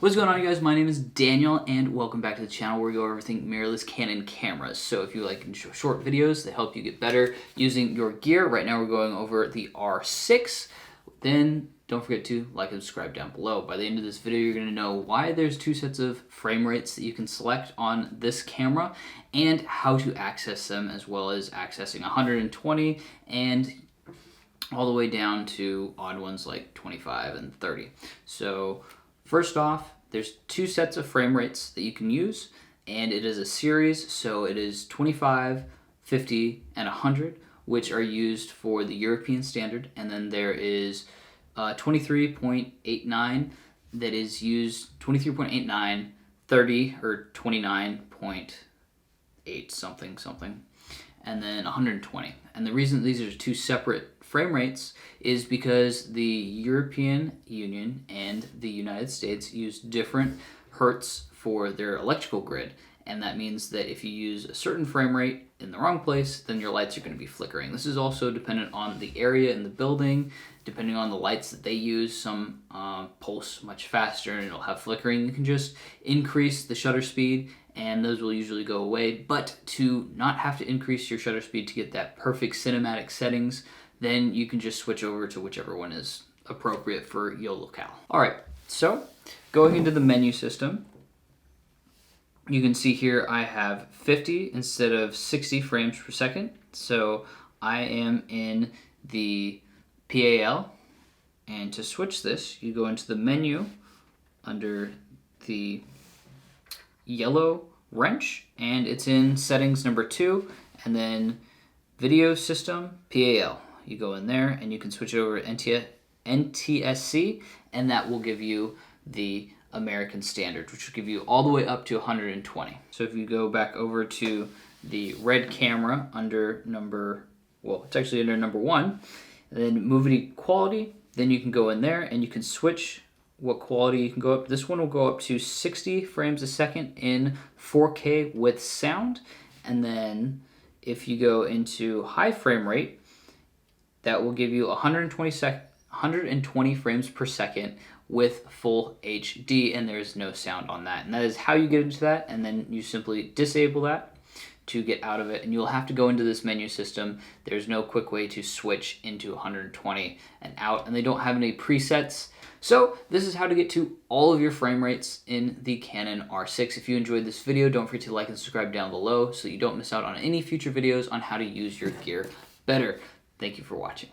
What's going on, you guys? My name is Daniel and welcome back to the channel where we go over everything mirrorless Canon cameras. So if you like short videos that help you get better using your gear, right now we're going over the R6. Then don't forget to like and subscribe down below. By the end of this video, you're going to know why there's two sets of frame rates that you can select on this camera and how to access them, as well as accessing 120 and all the way down to odd ones like 25 and 30. So first off, there's two sets of frame rates that you can use, and it is a series, so it is 25, 50, and 100, which are used for the European standard, and then there is 23.89 that is used, 23.89, 30, or 29.8 something, and then 120. And the reason these are two separate frame rates is because the European Union and the United States use different hertz for their electrical grid, and that means that if you use a certain frame rate in the wrong place, then your lights are going to be flickering. This is also dependent on the area in the building, depending on the lights that they use. Some pulse much faster and it'll have flickering. You can just increase the shutter speed and those will usually go away. But to not have to increase your shutter speed to get that perfect cinematic settings, then you can just switch over to whichever one is appropriate for your locale. All right, so going into the menu system, you can see here I have 50 instead of 60 frames per second. So I am in the PAL, and to switch this, you go into the menu under the yellow wrench, and it's in settings number 2, and then video system PAL. You go in there and you can switch it over to NTSC, and that will give you the American standard, which will give you all the way up to 120. So if you go back over to the red camera under it's actually under number 1, and then movie quality, then you can go in there and you can switch what quality you can go up. This one will go up to 60 frames a second in 4K with sound, and then if you go into high frame rate, that will give you 120 frames per second with full HD, and there's no sound on that. And that is how you get into that, and then you simply disable that to get out of it, and you'll have to go into this menu system. There's no quick way to switch into 120 and out, and they don't have any presets. So this is how to get to all of your frame rates in the Canon R6. If you enjoyed this video, don't forget to like and subscribe down below so you don't miss out on any future videos on how to use your gear better. Thank you for watching.